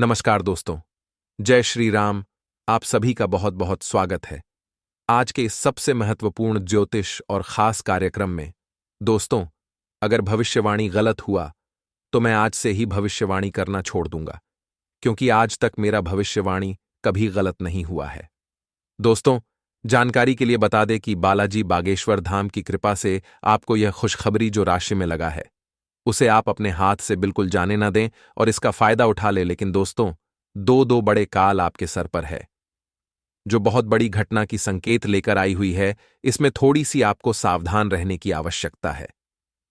नमस्कार दोस्तों। जय श्री राम। आप सभी का बहुत बहुत स्वागत है आज के इस सबसे महत्वपूर्ण ज्योतिष और खास कार्यक्रम में। दोस्तों, अगर भविष्यवाणी गलत हुआ तो मैं आज से ही भविष्यवाणी करना छोड़ दूंगा, क्योंकि आज तक मेरा भविष्यवाणी कभी गलत नहीं हुआ है। दोस्तों, जानकारी के लिए बता दें कि बालाजी बागेश्वर धाम की कृपा से आपको यह खुशखबरी जो राशि में लगा है, उसे आप अपने हाथ से बिल्कुल जाने ना दें और इसका फायदा उठा ले। लेकिन दोस्तों, दो बड़े काल आपके सर पर है, जो बहुत बड़ी घटना की संकेत लेकर आई हुई है। इसमें थोड़ी सी आपको सावधान रहने की आवश्यकता है।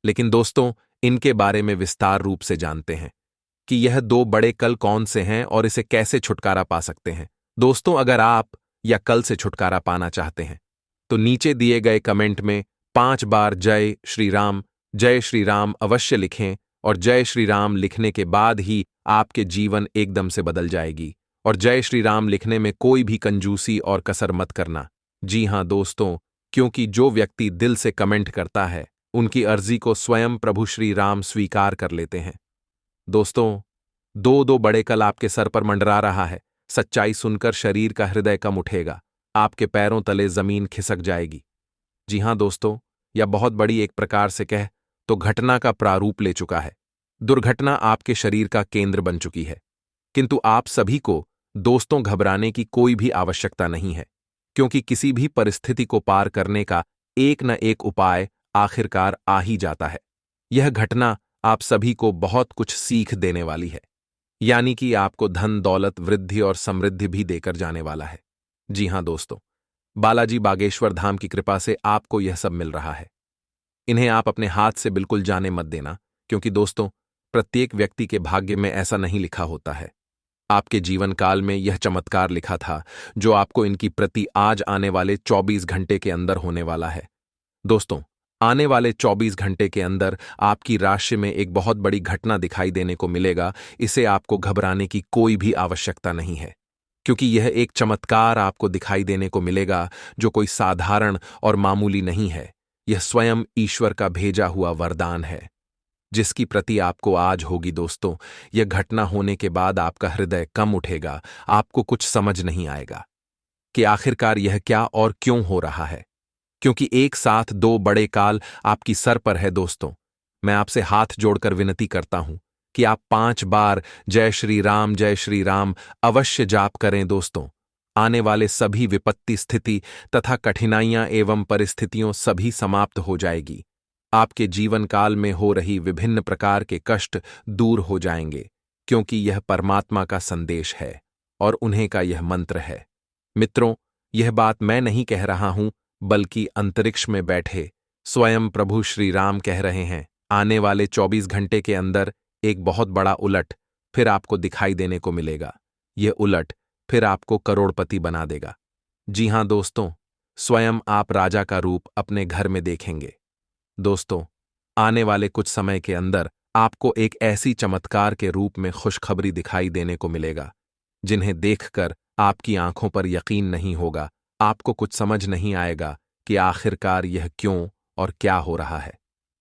लेकिन दोस्तों, इनके बारे में विस्तार रूप से जानते हैं कि यह दो बड़े कल कौन से हैं और इसे कैसे छुटकारा पा सकते हैं। दोस्तों, अगर आप या कल से छुटकारा पाना चाहते हैं तो नीचे दिए गए कमेंट में 5 बार जय श्री राम अवश्य लिखें, और जय श्री राम लिखने के बाद ही आपके जीवन एकदम से बदल जाएगी। और जय श्री राम लिखने में कोई भी कंजूसी और कसर मत करना। जी हां दोस्तों, क्योंकि जो व्यक्ति दिल से कमेंट करता है, उनकी अर्जी को स्वयं प्रभु श्री राम स्वीकार कर लेते हैं। दोस्तों, दो बड़े कल आपके सर पर मंडरा रहा है। सच्चाई सुनकर शरीर का हृदय कम उठेगा, आपके पैरों तले जमीन खिसक जाएगी। जी हां दोस्तों, यह बहुत बड़ी एक प्रकार से कह तो घटना का प्रारूप ले चुका है। दुर्घटना आपके शरीर का केंद्र बन चुकी है। किंतु आप सभी को दोस्तों घबराने की कोई भी आवश्यकता नहीं है, क्योंकि किसी भी परिस्थिति को पार करने का एक न एक उपाय आखिरकार आ ही जाता है। यह घटना आप सभी को बहुत कुछ सीख देने वाली है, यानी कि आपको धन दौलत वृद्धि और समृद्धि भी देकर जाने वाला है। जी हां दोस्तों, बालाजी बागेश्वर धाम की कृपा से आपको यह सब मिल रहा है। इन्हें आप अपने हाथ से बिल्कुल जाने मत देना, क्योंकि दोस्तों, प्रत्येक व्यक्ति के भाग्य में ऐसा नहीं लिखा होता है। आपके जीवन काल में यह चमत्कार लिखा था, जो आपको इनकी प्रति आज आने वाले 24 घंटे के अंदर होने वाला है। दोस्तों, आने वाले 24 घंटे के अंदर आपकी राशि में एक बहुत बड़ी घटना दिखाई देने को मिलेगा। इसे आपको घबराने की कोई भी आवश्यकता नहीं है, क्योंकि यह एक चमत्कार आपको दिखाई देने को मिलेगा, जो कोई साधारण और मामूली नहीं है। यह स्वयं ईश्वर का भेजा हुआ वरदान है, जिसकी प्रति आपको आज होगी। दोस्तों, यह घटना होने के बाद आपका हृदय कम उठेगा, आपको कुछ समझ नहीं आएगा कि आखिरकार यह क्या और क्यों हो रहा है, क्योंकि एक साथ दो बड़े काल आपकी सर पर है। दोस्तों, मैं आपसे हाथ जोड़कर विनती करता हूं कि आप 5 बार जय श्री राम अवश्य जाप करें। दोस्तों, आने वाले सभी विपत्ति स्थिति तथा कठिनाइयां एवं परिस्थितियों सभी समाप्त हो जाएगी। आपके जीवन काल में हो रही विभिन्न प्रकार के कष्ट दूर हो जाएंगे, क्योंकि यह परमात्मा का संदेश है और उन्हीं का यह मंत्र है। मित्रों, यह बात मैं नहीं कह रहा हूं, बल्कि अंतरिक्ष में बैठे स्वयं प्रभु श्री राम कह रहे हैं। आने वाले 24 घंटे के अंदर एक बहुत बड़ा उलट फिर आपको दिखाई देने को मिलेगा। यह उलट फिर आपको करोड़पति बना देगा। जी हां दोस्तों, स्वयं आप राजा का रूप अपने घर में देखेंगे। दोस्तों, आने वाले कुछ समय के अंदर आपको एक ऐसी चमत्कार के रूप में खुशखबरी दिखाई देने को मिलेगा, जिन्हें देखकर आपकी आंखों पर यकीन नहीं होगा। आपको कुछ समझ नहीं आएगा कि आखिरकार यह क्यों और क्या हो रहा है।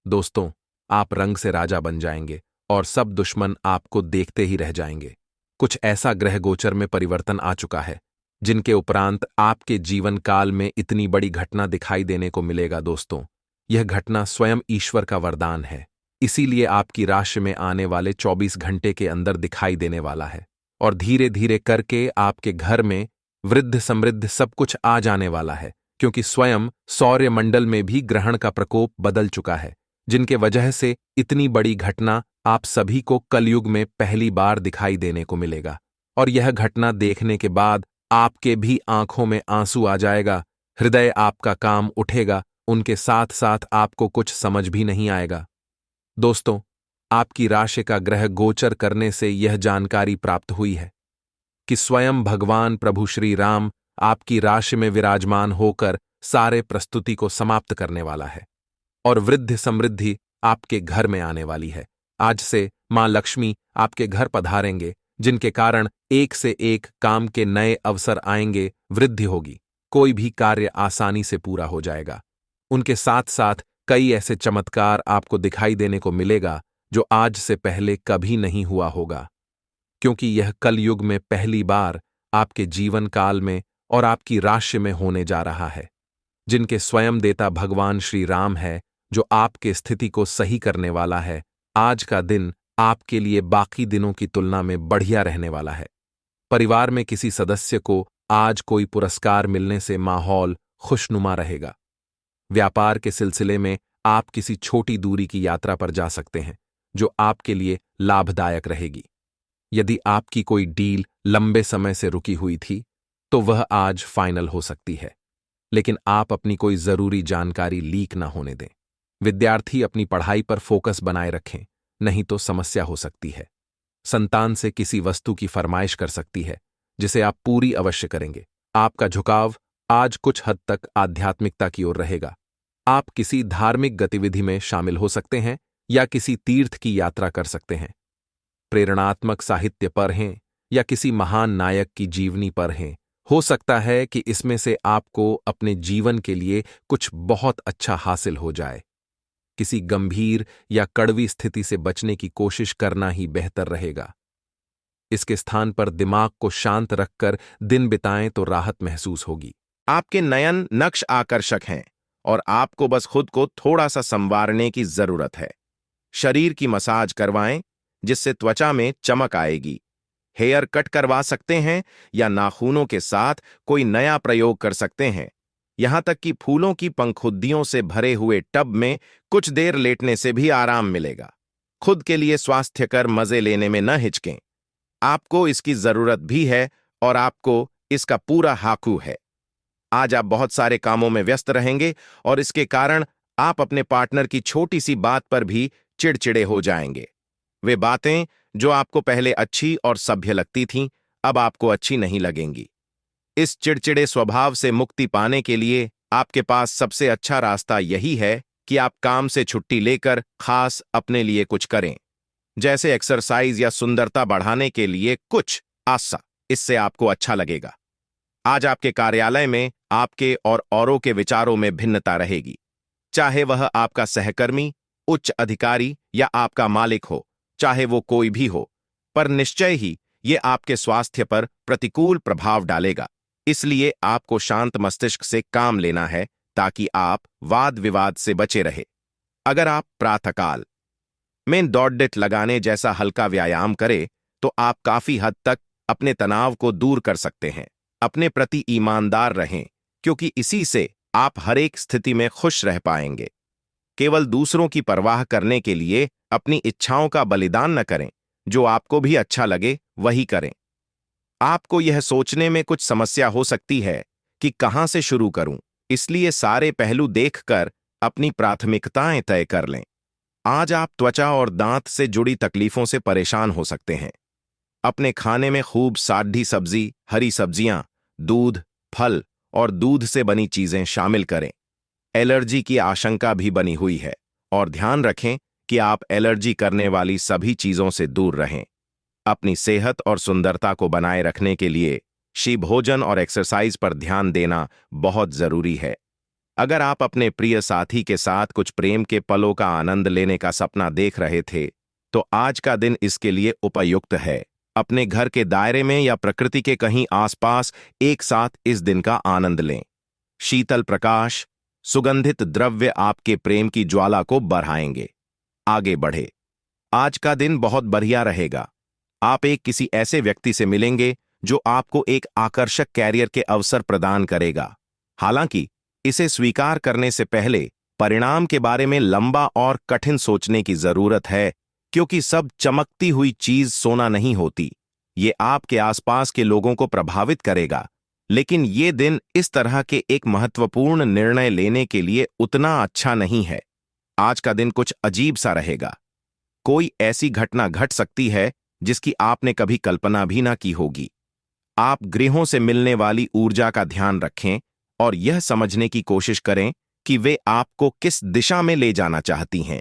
दोस्तों, आप रंग से राजा बन जाएंगे और सब दुश्मन आपको देखते ही रह जाएंगे। कुछ ऐसा ग्रह गोचर में परिवर्तन आ चुका है, जिनके उपरांत आपके जीवन काल में इतनी बड़ी घटना दिखाई देने को मिलेगा। दोस्तों, यह घटना स्वयं ईश्वर का वरदान है, इसीलिए आपकी राशि में आने वाले 24 घंटे के अंदर दिखाई देने वाला है, और धीरे धीरे करके आपके घर में वृद्ध समृद्ध सब कुछ आ जाने वाला है, क्योंकि स्वयं सौर्य मंडल में भी ग्रहण का प्रकोप बदल चुका है, जिनके वजह से इतनी बड़ी घटना आप सभी को कलयुग में पहली बार दिखाई देने को मिलेगा। और यह घटना देखने के बाद आपके भी आंखों में आंसू आ जाएगा, हृदय आपका काम उठेगा, उनके साथ साथ आपको कुछ समझ भी नहीं आएगा। दोस्तों, आपकी राशि का ग्रह गोचर करने से यह जानकारी प्राप्त हुई है कि स्वयं भगवान प्रभु श्री राम आपकी राशि में विराजमान होकर सारे प्रस्तुति को समाप्त करने वाला है, और वृद्धि समृद्धि आपके घर में आने वाली है। आज से मां लक्ष्मी आपके घर पधारेंगे, जिनके कारण एक से एक काम के नए अवसर आएंगे, वृद्धि होगी, कोई भी कार्य आसानी से पूरा हो जाएगा। उनके साथ साथ कई ऐसे चमत्कार आपको दिखाई देने को मिलेगा, जो आज से पहले कभी नहीं हुआ होगा। क्योंकि यह कलयुग में पहली बार आपके जीवन काल में और आपकी राशि में होने जा रहा है। जिनके स्वयं देता भगवान श्री राम है, जो आपके स्थिति को सही करने वाला है, आज का दिन आपके लिए बाकी दिनों की तुलना में बढ़िया रहने वाला है। परिवार में किसी सदस्य को आज कोई पुरस्कार मिलने से माहौल खुशनुमा रहेगा। व्यापार के सिलसिले में आप किसी छोटी दूरी की यात्रा पर जा सकते हैं, जो आपके लिए लाभदायक रहेगी। यदि आपकी कोई डील लंबे समय से रुकी हुई थी, तो वह आज फाइनल हो सकती है, लेकिन आप अपनी कोई जरूरी जानकारी लीक ना होने दें। विद्यार्थी अपनी पढ़ाई पर फोकस बनाए रखें, नहीं तो समस्या हो सकती है। संतान से किसी वस्तु की फरमाइश कर सकती है, जिसे आप पूरी अवश्य करेंगे। आपका झुकाव आज कुछ हद तक आध्यात्मिकता की ओर रहेगा। आप किसी धार्मिक गतिविधि में शामिल हो सकते हैं या किसी तीर्थ की यात्रा कर सकते हैं। प्रेरणात्मक साहित्य पढ़ें या किसी महान नायक की जीवनी पढ़ें। हो सकता है कि इसमें से आपको अपने जीवन के लिए कुछ बहुत अच्छा हासिल हो जाए। किसी गंभीर या कड़वी स्थिति से बचने की कोशिश करना ही बेहतर रहेगा। इसके स्थान पर दिमाग को शांत रखकर दिन बिताएं तो राहत महसूस होगी। आपके नयन नक्श आकर्षक हैं और आपको बस खुद को थोड़ा सा संवारने की जरूरत है। शरीर की मसाज करवाएं, जिससे त्वचा में चमक आएगी। हेयर कट करवा सकते हैं या नाखूनों के साथ कोई नया प्रयोग कर सकते हैं। यहां तक कि फूलों की पंखुद्दियों से भरे हुए टब में कुछ देर लेटने से भी आराम मिलेगा। खुद के लिए स्वास्थ्यकर मजे लेने में न हिचकें। आपको इसकी जरूरत भी है और आपको इसका पूरा हाकू है। आज आप बहुत सारे कामों में व्यस्त रहेंगे और इसके कारण आप अपने पार्टनर की छोटी सी बात पर भी चिड़चिड़े हो जाएंगे। वे बातें जो आपको पहले अच्छी और सभ्य लगती थीं, अब आपको अच्छी नहीं लगेंगी। इस चिड़चिड़े स्वभाव से मुक्ति पाने के लिए आपके पास सबसे अच्छा रास्ता यही है कि आप काम से छुट्टी लेकर खास अपने लिए कुछ करें, जैसे एक्सरसाइज या सुंदरता बढ़ाने के लिए कुछ आसा। इससे आपको अच्छा लगेगा। आज आपके कार्यालय में आपके और औरों के विचारों में भिन्नता रहेगी, चाहे वह आपका सहकर्मी, उच्च अधिकारी या आपका मालिक हो, चाहे वो कोई भी हो, पर निश्चय ही ये आपके स्वास्थ्य पर प्रतिकूल प्रभाव डालेगा। इसलिए आपको शांत मस्तिष्क से काम लेना है ताकि आप वाद विवाद से बचे रहे। अगर आप प्रातःकाल में दौड़ लगाने जैसा हल्का व्यायाम करें, तो आप काफी हद तक अपने तनाव को दूर कर सकते हैं। अपने प्रति ईमानदार रहें, क्योंकि इसी से आप हर एक स्थिति में खुश रह पाएंगे। केवल दूसरों की परवाह करने के लिए अपनी इच्छाओं का बलिदान न करें। जो आपको भी अच्छा लगे वही करें। आपको यह सोचने में कुछ समस्या हो सकती है कि कहां से शुरू करूं, इसलिए सारे पहलू देखकर अपनी प्राथमिकताएं तय कर लें। आज आप त्वचा और दांत से जुड़ी तकलीफों से परेशान हो सकते हैं। अपने खाने में खूब सादी सब्जी, हरी सब्जियां, दूध, फल और दूध से बनी चीजें शामिल करें। एलर्जी की आशंका भी बनी हुई है और ध्यान रखें कि आप एलर्जी करने वाली सभी चीजों से दूर रहें। अपनी सेहत और सुंदरता को बनाए रखने के लिए भोजन और एक्सरसाइज पर ध्यान देना बहुत जरूरी है। अगर आप अपने प्रिय साथी के साथ कुछ प्रेम के पलों का आनंद लेने का सपना देख रहे थे, तो आज का दिन इसके लिए उपयुक्त है। अपने घर के दायरे में या प्रकृति के कहीं आसपास एक साथ इस दिन का आनंद लें। शीतल प्रकाश, सुगंधित द्रव्य आपके प्रेम की ज्वाला को बढ़ाएंगे। आगे बढ़े। आज का दिन बहुत बढ़िया रहेगा। आप एक किसी ऐसे व्यक्ति से मिलेंगे जो आपको एक आकर्षक कैरियर के अवसर प्रदान करेगा। हालांकि इसे स्वीकार करने से पहले परिणाम के बारे में लंबा और कठिन सोचने की जरूरत है, क्योंकि सब चमकती हुई चीज सोना नहीं होती। ये आपके आसपास के लोगों को प्रभावित करेगा, लेकिन ये दिन इस तरह के एक महत्वपूर्ण निर्णय लेने के लिए उतना अच्छा नहीं है। आज का दिन कुछ अजीब सा रहेगा। कोई ऐसी घटना घट सकती है जिसकी आपने कभी कल्पना भी ना की होगी। आप ग्रहों से मिलने वाली ऊर्जा का ध्यान रखें और यह समझने की कोशिश करें कि वे आपको किस दिशा में ले जाना चाहती हैं।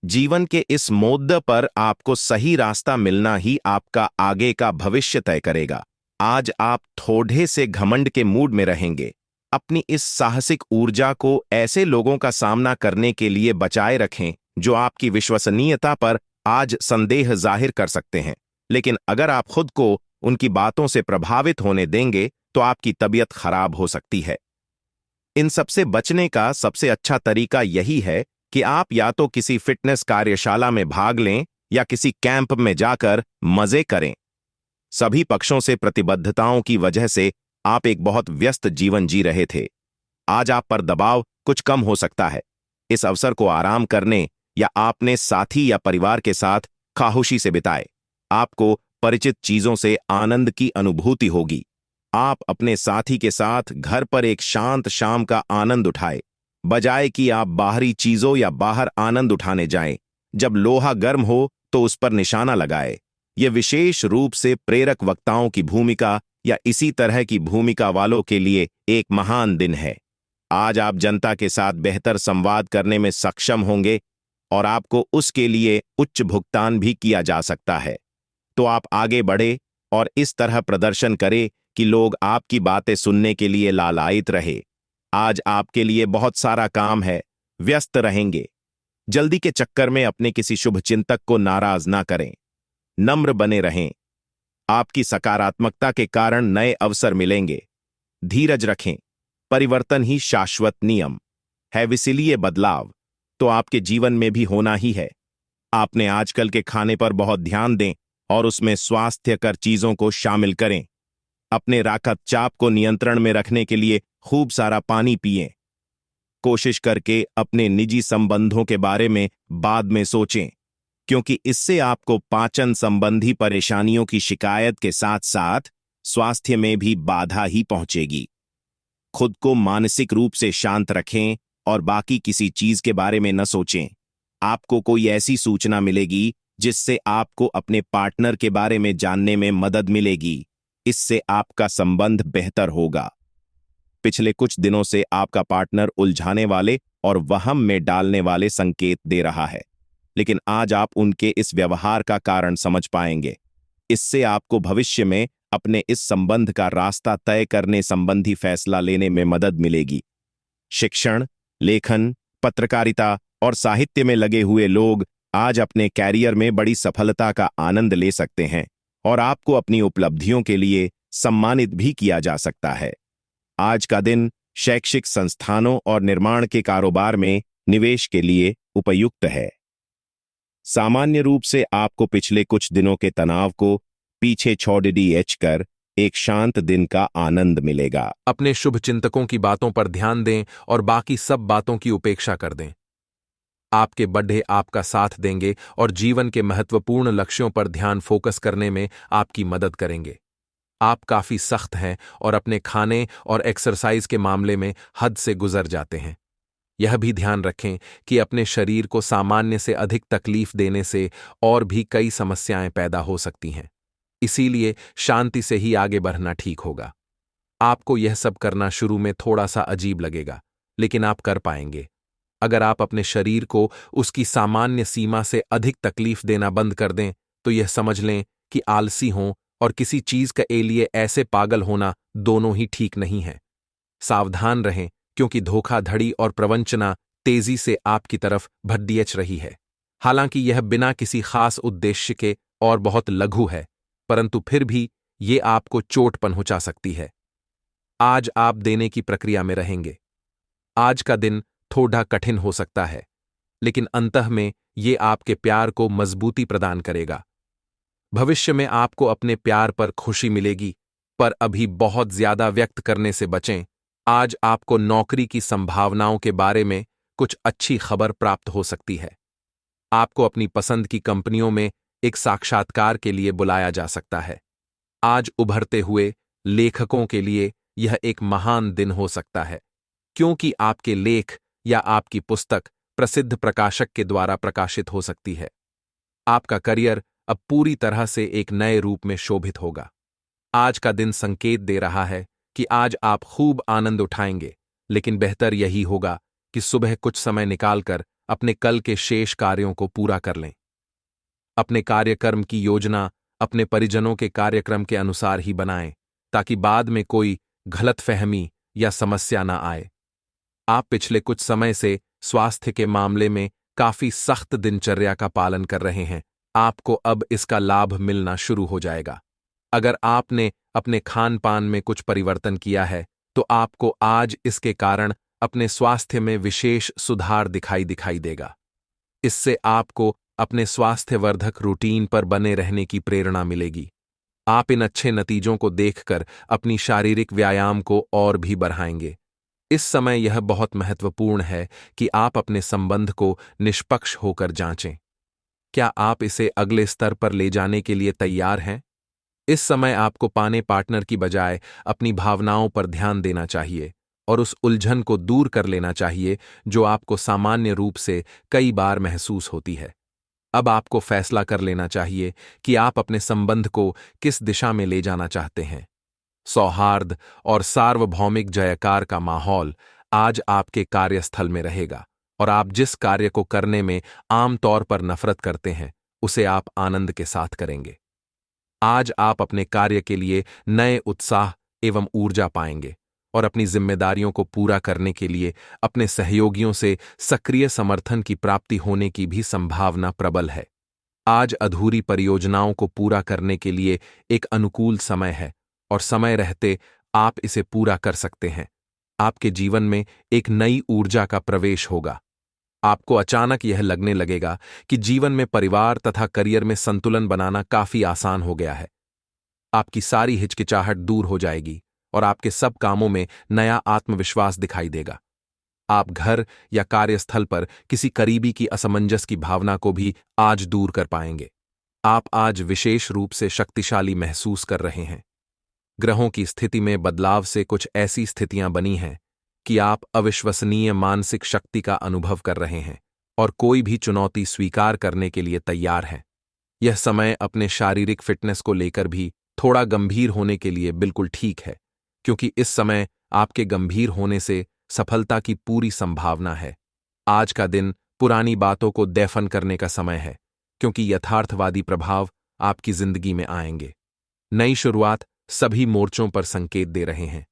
जीवन के इस मोड़ पर आपको सही रास्ता मिलना ही आपका आगे का भविष्य तय करेगा। आज आप थोड़े से घमंड के मूड में रहेंगे। अपनी इस साहसिक ऊर्जा को ऐसे लोगों का सामना करने के लिए बचाए रखें जो आपकी विश्वसनीयता पर आज संदेह जाहिर कर सकते हैं। लेकिन अगर आप खुद को उनकी बातों से प्रभावित होने देंगे तो आपकी तबीयत खराब हो सकती है। इन सबसे बचने का सबसे अच्छा तरीका यही है कि आप या तो किसी फिटनेस कार्यशाला में भाग लें या किसी कैंप में जाकर मजे करें। सभी पक्षों से प्रतिबद्धताओं की वजह से आप एक बहुत व्यस्त जीवन जी रहे थे। आज आप पर दबाव कुछ कम हो सकता है। इस अवसर को आराम करने या आपने साथी या परिवार के साथ खामोशी से बिताए। आपको परिचित चीजों से आनंद की अनुभूति होगी। आप अपने साथी के साथ घर पर एक शांत शाम का आनंद उठाए, बजाय कि आप बाहरी चीजों या बाहर आनंद उठाने जाएं। जब लोहा गर्म हो तो उस पर निशाना लगाए। यह विशेष रूप से प्रेरक वक्ताओं की भूमिका या इसी तरह की भूमिका वालों के लिए एक महान दिन है। आज आप जनता के साथ बेहतर संवाद करने में सक्षम होंगे और आपको उसके लिए उच्च भुगतान भी किया जा सकता है। तो आप आगे बढ़े और इस तरह प्रदर्शन करें कि लोग आपकी बातें सुनने के लिए लालायित रहे। आज आपके लिए बहुत सारा काम है, व्यस्त रहेंगे। जल्दी के चक्कर में अपने किसी शुभचिंतक को नाराज ना करें। नम्र बने रहें। आपकी सकारात्मकता के कारण नए अवसर मिलेंगे। धीरज रखें। परिवर्तन ही शाश्वत नियम है, इसलिए बदलाव तो आपके जीवन में भी होना ही है। आपने आजकल के खाने पर बहुत ध्यान दें और उसमें स्वास्थ्यकर चीजों को शामिल करें। अपने रक्तचाप को नियंत्रण में रखने के लिए खूब सारा पानी पिएं। कोशिश करके अपने निजी संबंधों के बारे में बाद में सोचें, क्योंकि इससे आपको पाचन संबंधी परेशानियों की शिकायत के साथ साथ स्वास्थ्य में भी बाधा ही पहुंचेगी। खुद को मानसिक रूप से शांत रखें और बाकी किसी चीज के बारे में न सोचें। आपको कोई ऐसी सूचना मिलेगी जिससे आपको अपने पार्टनर के बारे में जानने में मदद मिलेगी। इससे आपका संबंध बेहतर होगा। पिछले कुछ दिनों से आपका पार्टनर उलझाने वाले और वहम में डालने वाले संकेत दे रहा है, लेकिन आज आप उनके इस व्यवहार का कारण समझ पाएंगे। इससे आपको भविष्य में अपने इस संबंध का रास्ता तय करने संबंधी फैसला लेने में मदद मिलेगी। शिक्षण, लेखन, पत्रकारिता और साहित्य में लगे हुए लोग आज अपने कैरियर में बड़ी सफलता का आनंद ले सकते हैं और आपको अपनी उपलब्धियों के लिए सम्मानित भी किया जा सकता है। आज का दिन शैक्षिक संस्थानों और निर्माण के कारोबार में निवेश के लिए उपयुक्त है। सामान्य रूप से आपको पिछले कुछ दिनों के तनाव को पीछे छोड़ कर एक शांत दिन का आनंद मिलेगा। अपने शुभचिंतकों की बातों पर ध्यान दें और बाकी सब बातों की उपेक्षा कर दें। आपके बड्ढे आपका साथ देंगे और जीवन के महत्वपूर्ण लक्ष्यों पर ध्यान फोकस करने में आपकी मदद करेंगे। आप काफी सख्त हैं और अपने खाने और एक्सरसाइज के मामले में हद से गुजर जाते हैं। यह भी ध्यान रखें कि अपने शरीर को सामान्य से अधिक तकलीफ देने से और भी कई समस्याएं पैदा हो सकती हैं। इसीलिए शांति से ही आगे बढ़ना ठीक होगा। आपको यह सब करना शुरू में थोड़ा सा अजीब लगेगा, लेकिन आप कर पाएंगे। अगर आप अपने शरीर को उसकी सामान्य सीमा से अधिक तकलीफ देना बंद कर दें, तो यह समझ लें कि आलसी हों और किसी चीज के लिए ऐसे पागल होना दोनों ही ठीक नहीं है। सावधान रहें, क्योंकि धोखाधड़ी और प्रवंचना तेजी से आपकी तरफ भद्दियच रही है। हालांकि यह बिना किसी खास उद्देश्य के और बहुत लघु है, परंतु फिर भी ये आपको चोट पहुंचा सकती है। आज आप देने की प्रक्रिया में रहेंगे। आज का दिन थोड़ा कठिन हो सकता है, लेकिन अंतः में ये आपके प्यार को मजबूती प्रदान करेगा। भविष्य में आपको अपने प्यार पर खुशी मिलेगी, पर अभी बहुत ज्यादा व्यक्त करने से बचें। आज आपको नौकरी की संभावनाओं के बारे में कुछ अच्छी खबर प्राप्त हो सकती है। आपको अपनी पसंद की कंपनियों में एक साक्षात्कार के लिए बुलाया जा सकता है। आज उभरते हुए लेखकों के लिए यह एक महान दिन हो सकता है, क्योंकि आपके लेख या आपकी पुस्तक प्रसिद्ध प्रकाशक के द्वारा प्रकाशित हो सकती है। आपका करियर अब पूरी तरह से एक नए रूप में शोभित होगा। आज का दिन संकेत दे रहा है कि आज आप खूब आनंद उठाएंगे, लेकिन बेहतर यही होगा कि सुबह कुछ समय निकालकर अपने कल के शेष कार्यों को पूरा कर लें। अपने कार्यक्रम की योजना अपने परिजनों के कार्यक्रम के अनुसार ही बनाएं, ताकि बाद में कोई गलतफहमी या समस्या ना आए। आप पिछले कुछ समय से स्वास्थ्य के मामले में काफी सख्त दिनचर्या का पालन कर रहे हैं। आपको अब इसका लाभ मिलना शुरू हो जाएगा। अगर आपने अपने खान पान में कुछ परिवर्तन किया है तो आपको आज इसके कारण अपने स्वास्थ्य में विशेष सुधार दिखाई देगा। इससे आपको अपने स्वास्थ्यवर्धक रूटीन पर बने रहने की प्रेरणा मिलेगी। आप इन अच्छे नतीजों को देखकर अपनी शारीरिक व्यायाम को और भी बढ़ाएंगे। इस समय यह बहुत महत्वपूर्ण है कि आप अपने संबंध को निष्पक्ष होकर जांचें। क्या आप इसे अगले स्तर पर ले जाने के लिए तैयार हैं? इस समय आपको पाने पार्टनर की बजाय अपनी भावनाओं पर ध्यान देना चाहिए और उस उलझन को दूर कर लेना चाहिए जो आपको सामान्य रूप से कई बार महसूस होती है। अब आपको फैसला कर लेना चाहिए कि आप अपने संबंध को किस दिशा में ले जाना चाहते हैं। सौहार्द और सार्वभौमिक जयकार का माहौल आज आपके कार्यस्थल में रहेगा और आप जिस कार्य को करने में आमतौर पर नफरत करते हैं उसे आप आनंद के साथ करेंगे। आज आप अपने कार्य के लिए नए उत्साह एवं ऊर्जा पाएंगे और अपनी जिम्मेदारियों को पूरा करने के लिए अपने सहयोगियों से सक्रिय समर्थन की प्राप्ति होने की भी संभावना प्रबल है। आज अधूरी परियोजनाओं को पूरा करने के लिए एक अनुकूल समय है और समय रहते आप इसे पूरा कर सकते हैं। आपके जीवन में एक नई ऊर्जा का प्रवेश होगा। आपको अचानक यह लगने लगेगा कि जीवन में परिवार तथा करियर में संतुलन बनाना काफी आसान हो गया है। आपकी सारी हिचकिचाहट दूर हो जाएगी और आपके सब कामों में नया आत्मविश्वास दिखाई देगा। आप घर या कार्यस्थल पर किसी करीबी की असमंजस की भावना को भी आज दूर कर पाएंगे। आप आज विशेष रूप से शक्तिशाली महसूस कर रहे हैं। ग्रहों की स्थिति में बदलाव से कुछ ऐसी स्थितियां बनी हैं कि आप अविश्वसनीय मानसिक शक्ति का अनुभव कर रहे हैं और कोई भी चुनौती स्वीकार करने के लिए तैयार हैं। यह समय अपने शारीरिक फिटनेस को लेकर भी थोड़ा गंभीर होने के लिए बिल्कुल ठीक है, क्योंकि इस समय आपके गंभीर होने से सफलता की पूरी संभावना है। आज का दिन पुरानी बातों को दफन करने का समय है, क्योंकि यथार्थवादी प्रभाव आपकी जिंदगी में आएंगे। नई शुरुआत सभी मोर्चों पर संकेत दे रहे हैं।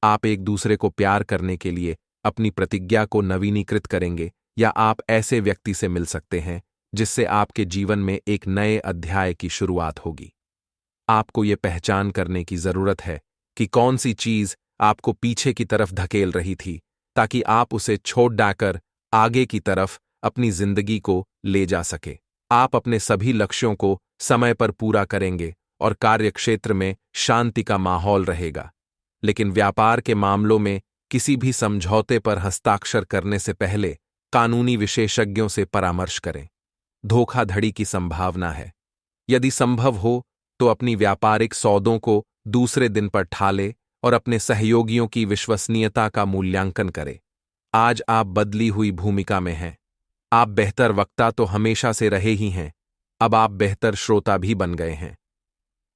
आप एक दूसरे को प्यार करने के लिए अपनी प्रतिज्ञा को नवीनीकृत करेंगे या आप ऐसे व्यक्ति से मिल सकते हैं जिससे आपके जीवन में एक नए अध्याय की शुरुआत होगी। आपको ये पहचान करने की जरूरत है कि कौन सी चीज आपको पीछे की तरफ धकेल रही थी, ताकि आप उसे छोड़ डाकर आगे की तरफ अपनी जिंदगी को ले जा सके। आप अपने सभी लक्ष्यों को समय पर पूरा करेंगे और कार्यक्षेत्र में शांति का माहौल रहेगा। लेकिन व्यापार के मामलों में किसी भी समझौते पर हस्ताक्षर करने से पहले कानूनी विशेषज्ञों से परामर्श करें। धोखाधड़ी की संभावना है। यदि संभव हो तो अपनी व्यापारिक सौदों को दूसरे दिन पर ठाले और अपने सहयोगियों की विश्वसनीयता का मूल्यांकन करें। आज आप बदली हुई भूमिका में हैं। आप बेहतर वक्ता तो हमेशा से रहे ही हैं, अब आप बेहतर श्रोता भी बन गए हैं।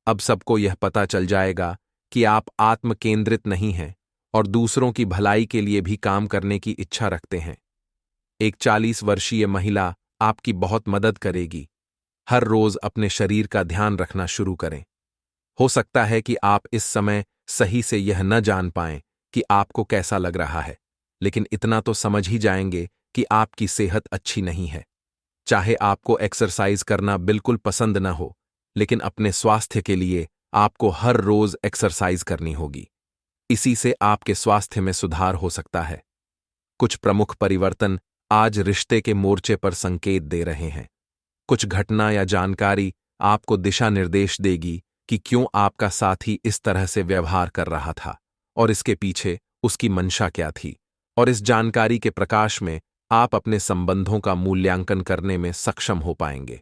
अब सबको यह पता चल जाएगा कि आप आत्म केंद्रित नहीं हैं और दूसरों की भलाई के लिए भी काम करने की इच्छा रखते हैं। एक 40 वर्षीय महिला आपकी बहुत मदद करेगी। हर रोज अपने शरीर का ध्यान रखना शुरू करें। हो सकता है कि आप इस समय सही से यह न जान पाएं कि आपको कैसा लग रहा है, लेकिन इतना तो समझ ही जाएंगे कि आपकी सेहत अच्छी नहीं है। चाहे आपको एक्सरसाइज करना बिल्कुल पसंद न हो, लेकिन अपने स्वास्थ्य के लिए आपको हर रोज एक्सरसाइज करनी होगी। इसी से आपके स्वास्थ्य में सुधार हो सकता है। कुछ प्रमुख परिवर्तन आज रिश्ते के मोर्चे पर संकेत दे रहे हैं। कुछ घटना या जानकारी आपको दिशा निर्देश देगी कि क्यों आपका साथी इस तरह से व्यवहार कर रहा था और इसके पीछे उसकी मंशा क्या थी। और इस जानकारी के प्रकाश में आप अपने संबंधों का मूल्यांकन करने में सक्षम हो पाएंगे।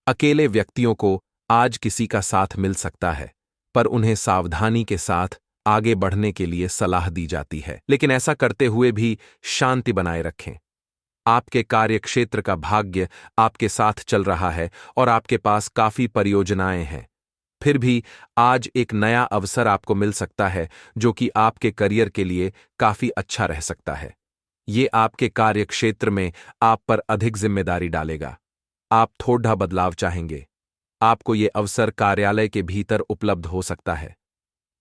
अकेले व्यक्तियों को आज किसी का साथ मिल सकता है, पर उन्हें सावधानी के साथ आगे बढ़ने के लिए सलाह दी जाती है, लेकिन ऐसा करते हुए भी शांति बनाए रखें। आपके कार्यक्षेत्र का भाग्य आपके साथ चल रहा है और आपके पास काफी परियोजनाएं हैं। फिर भी आज एक नया अवसर आपको मिल सकता है जो कि आपके करियर के लिए काफी अच्छा रह सकता है। ये आपके कार्यक्षेत्र में आप पर अधिक जिम्मेदारी डालेगा। आप थोड़ा बदलाव चाहेंगे। आपको ये अवसर कार्यालय के भीतर उपलब्ध हो सकता है।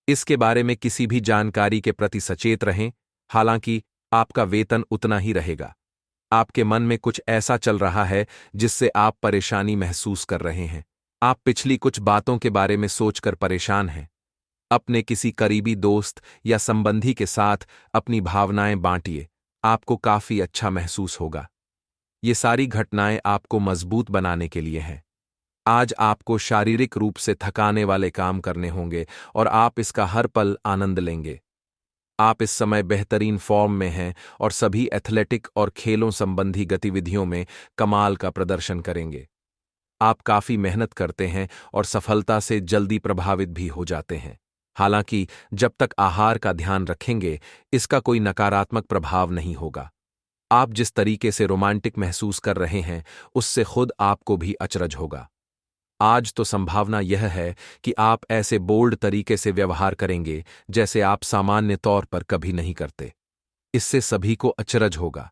इसके बारे में किसी भी जानकारी के प्रति सचेत रहें, हालांकि आपका वेतन उतना ही रहेगा। आपके मन में कुछ ऐसा चल रहा है जिससे आप परेशानी महसूस कर रहे हैं। आप पिछली कुछ बातों के बारे में सोचकर परेशान हैं। अपने किसी करीबी दोस्त या संबंधी के साथ अपनी भावनाएं बांटिए, आपको काफी अच्छा महसूस होगा। ये सारी घटनाएं आपको मजबूत बनाने के लिए हैं। आज आपको शारीरिक रूप से थकाने वाले काम करने होंगे और आप इसका हर पल आनंद लेंगे। आप इस समय बेहतरीन फॉर्म में हैं और सभी एथलेटिक और खेलों संबंधी गतिविधियों में कमाल का प्रदर्शन करेंगे। आप काफी मेहनत करते हैं और सफलता से जल्दी प्रभावित भी हो जाते हैं। हालांकि जब तक आहार का ध्यान रखेंगे, इसका कोई नकारात्मक प्रभाव नहीं होगा। आप जिस तरीके से रोमांटिक महसूस कर रहे हैं, उससे खुद आपको भी अचरज होगा। आज तो संभावना यह है कि आप ऐसे बोल्ड तरीके से व्यवहार करेंगे जैसे आप सामान्य तौर पर कभी नहीं करते। इससे सभी को अचरज होगा।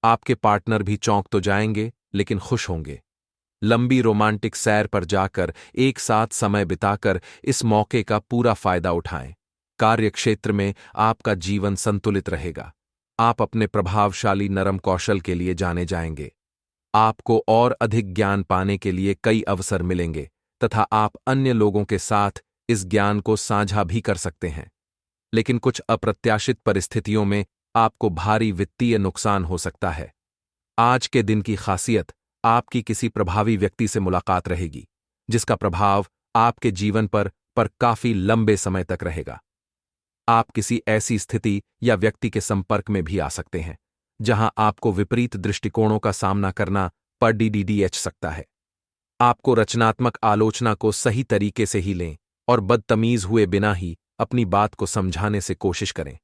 आपके पार्टनर भी चौंक तो जाएंगे, लेकिन खुश होंगे। लंबी रोमांटिक सैर पर जाकर एक साथ समय बिताकर इस मौके का पूरा फायदा उठाएं। कार्यक्षेत्र में आपका जीवन संतुलित रहेगा। आप अपने प्रभावशाली नरम कौशल के लिए जाने जाएंगे। आपको और अधिक ज्ञान पाने के लिए कई अवसर मिलेंगे तथा आप अन्य लोगों के साथ इस ज्ञान को साझा भी कर सकते हैं। लेकिन कुछ अप्रत्याशित परिस्थितियों में आपको भारी वित्तीय नुकसान हो सकता है। आज के दिन की खासियत आपकी किसी प्रभावी व्यक्ति से मुलाकात रहेगी, जिसका प्रभाव आपके जीवन पर काफी लंबे समय तक रहेगा। आप किसी ऐसी स्थिति या व्यक्ति के संपर्क में भी आ सकते हैं जहां आपको विपरीत दृष्टिकोणों का सामना करना पड़ सकता है। आपको रचनात्मक आलोचना को सही तरीके से ही लें और बदतमीज हुए बिना ही अपनी बात को समझाने से कोशिश करें।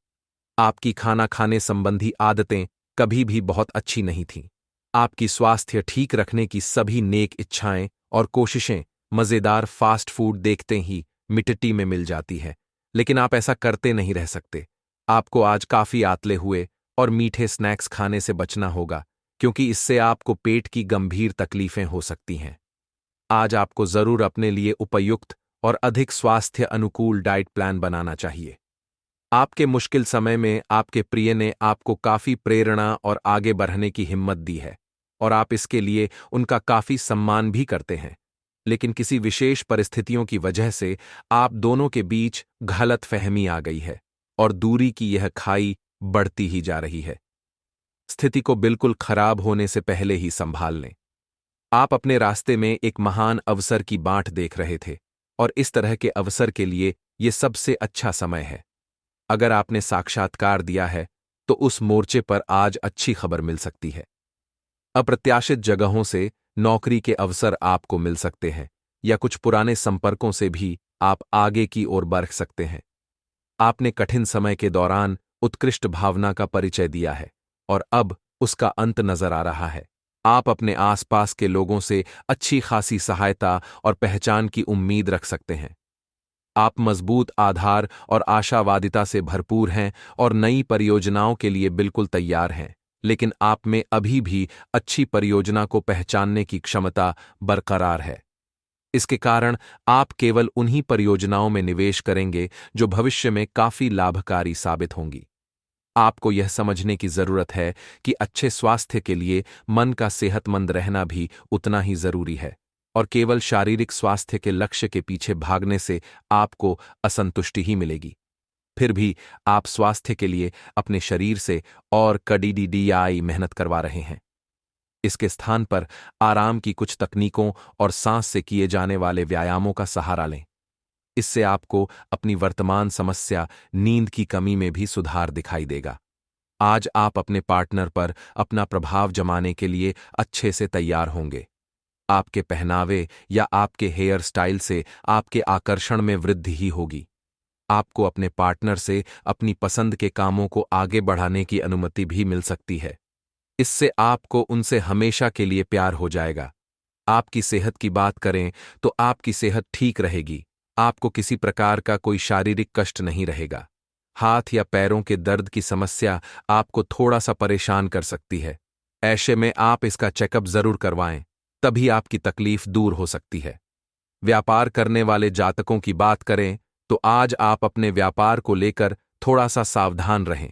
आपकी खाना खाने संबंधी आदतें कभी भी बहुत अच्छी नहीं थीं। आपकी स्वास्थ्य ठीक रखने की सभी नेक इच्छाएं और कोशिशें मजेदार फास्ट फूड देखते ही मिट्टी में मिल जाती है, लेकिन आप ऐसा करते नहीं रह सकते। आपको आज काफी आतले हुए और मीठे स्नैक्स खाने से बचना होगा, क्योंकि इससे आपको पेट की गंभीर तकलीफें हो सकती हैं। आज आपको जरूर अपने लिए उपयुक्त और अधिक स्वास्थ्य अनुकूल डाइट प्लान बनाना चाहिए। आपके मुश्किल समय में आपके प्रिय ने आपको काफी प्रेरणा और आगे बढ़ने की हिम्मत दी है और आप इसके लिए उनका काफी सम्मान भी करते हैं। लेकिन किसी विशेष परिस्थितियों की वजह से आप दोनों के बीच गलतफहमी आ गई है और दूरी की यह खाई बढ़ती ही जा रही है। स्थिति को बिल्कुल खराब होने से पहले ही संभाल लें। आप अपने रास्ते में एक महान अवसर की बाट देख रहे थे और इस तरह के अवसर के लिए यह सबसे अच्छा समय है। अगर आपने साक्षात्कार दिया है तो उस मोर्चे पर आज अच्छी खबर मिल सकती है। अप्रत्याशित जगहों से नौकरी के अवसर आपको मिल सकते हैं या कुछ पुराने संपर्कों से भी आप आगे की ओर बढ़ सकते हैं। आपने कठिन समय के दौरान उत्कृष्ट भावना का परिचय दिया है और अब उसका अंत नजर आ रहा है। आप अपने आसपास के लोगों से अच्छी खासी सहायता और पहचान की उम्मीद रख सकते हैं। आप मजबूत आधार और आशावादिता से भरपूर हैं और नई परियोजनाओं के लिए बिल्कुल तैयार हैं, लेकिन आप में अभी भी अच्छी परियोजना को पहचानने की क्षमता बरकरार है। इसके कारण आप केवल उन्हीं परियोजनाओं में निवेश करेंगे जो भविष्य में काफी लाभकारी साबित होंगी। आपको यह समझने की जरूरत है कि अच्छे स्वास्थ्य के लिए मन का सेहतमंद रहना भी उतना ही जरूरी है और केवल शारीरिक स्वास्थ्य के लक्ष्य के पीछे भागने से आपको असंतुष्टि ही मिलेगी। फिर भी आप स्वास्थ्य के लिए अपने शरीर से और कड़ी मेहनत करवा रहे हैं। इसके स्थान पर आराम की कुछ तकनीकों और सांस से किए जाने वाले व्यायामों का सहारा लें। इससे आपको अपनी वर्तमान समस्या नींद की कमी में भी सुधार दिखाई देगा। आज आप अपने पार्टनर पर अपना प्रभाव जमाने के लिए अच्छे से तैयार होंगे। आपके पहनावे या आपके हेयर स्टाइल से आपके आकर्षण में वृद्धि ही होगी। आपको अपने पार्टनर से अपनी पसंद के कामों को आगे बढ़ाने की अनुमति भी मिल सकती है। इससे आपको उनसे हमेशा के लिए प्यार हो जाएगा। आपकी सेहत की बात करें तो आपकी सेहत ठीक रहेगी। आपको किसी प्रकार का कोई शारीरिक कष्ट नहीं रहेगा। हाथ या पैरों के दर्द की समस्या आपको थोड़ा सा परेशान कर सकती है। ऐसे में आप इसका चेकअप जरूर करवाएं, तभी आपकी तकलीफ दूर हो सकती है। व्यापार करने वाले जातकों की बात करें तो आज आप अपने व्यापार को लेकर थोड़ा सा सावधान रहें।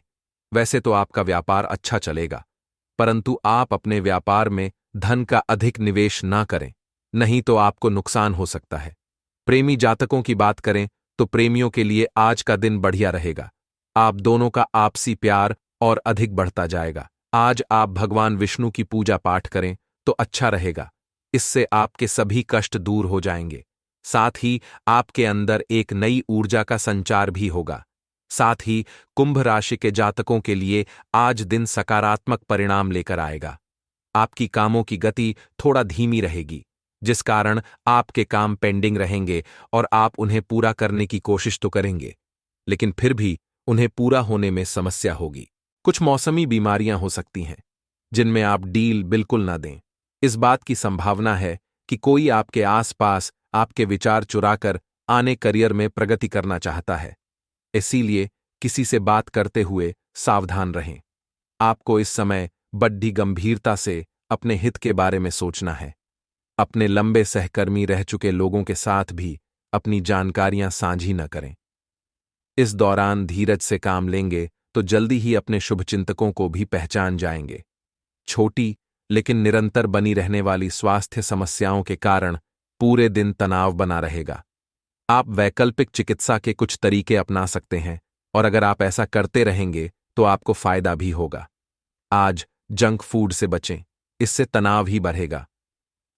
वैसे तो आपका व्यापार अच्छा चलेगा, परंतु आप अपने व्यापार में धन का अधिक निवेश ना करें, नहीं तो आपको नुकसान हो सकता है। प्रेमी जातकों की बात करें तो प्रेमियों के लिए आज का दिन बढ़िया रहेगा। आप दोनों का आपसी प्यार और अधिक बढ़ता जाएगा। आज आप भगवान विष्णु की पूजा पाठ करें तो अच्छा रहेगा। इससे आपके सभी कष्ट दूर हो जाएंगे। साथ ही आपके अंदर एक नई ऊर्जा का संचार भी होगा। साथ ही कुंभ राशि के जातकों के लिए आज दिन सकारात्मक परिणाम लेकर आएगा। आपकी कामों की गति थोड़ा धीमी रहेगी, जिस कारण आपके काम पेंडिंग रहेंगे और आप उन्हें पूरा करने की कोशिश तो करेंगे, लेकिन फिर भी उन्हें पूरा होने में समस्या होगी। कुछ मौसमी बीमारियां हो सकती हैं, जिनमें आप डील बिल्कुल ना दें। इस बात की संभावना है कि कोई आपके आसपास आपके विचार चुराकर आने करियर में प्रगति करना चाहता है। इसीलिए किसी से बात करते हुए सावधान रहें। आपको इस समय बड़ी गंभीरता से अपने हित के बारे में सोचना है। अपने लंबे सहकर्मी रह चुके लोगों के साथ भी अपनी जानकारियां साझी न करें। इस दौरान धीरज से काम लेंगे तो जल्दी ही अपने शुभचिंतकों को भी पहचान जाएंगे। छोटी लेकिन निरंतर बनी रहने वाली स्वास्थ्य समस्याओं के कारण पूरे दिन तनाव बना रहेगा। आप वैकल्पिक चिकित्सा के कुछ तरीके अपना सकते हैं और अगर आप ऐसा करते रहेंगे तो आपको फायदा भी होगा। आज जंक फूड से बचें, इससे तनाव ही बढ़ेगा।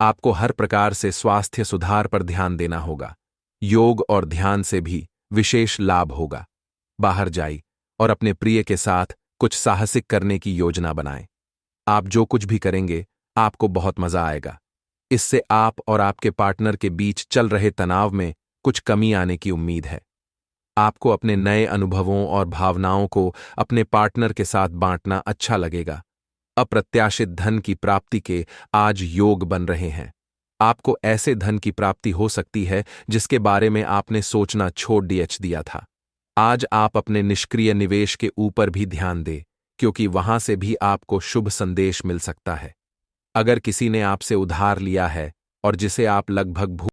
आपको हर प्रकार से स्वास्थ्य सुधार पर ध्यान देना होगा। योग और ध्यान से भी विशेष लाभ होगा। बाहर जाइए और अपने प्रिय के साथ कुछ साहसिक करने की योजना बनाएं। आप जो कुछ भी करेंगे आपको बहुत मजा आएगा। इससे आप और आपके पार्टनर के बीच चल रहे तनाव में कुछ कमी आने की उम्मीद है। आपको अपने नए अनुभवों और भावनाओं को अपने पार्टनर के साथ बांटना अच्छा लगेगा। अप्रत्याशित धन की प्राप्ति के आज योग बन रहे हैं। आपको ऐसे धन की प्राप्ति हो सकती है जिसके बारे में आपने सोचना छोड़ दिया था। आज आप अपने निष्क्रिय निवेश के ऊपर भी ध्यान दें, क्योंकि वहां से भी आपको शुभ संदेश मिल सकता है। अगर किसी ने आपसे उधार लिया है और जिसे आप लगभग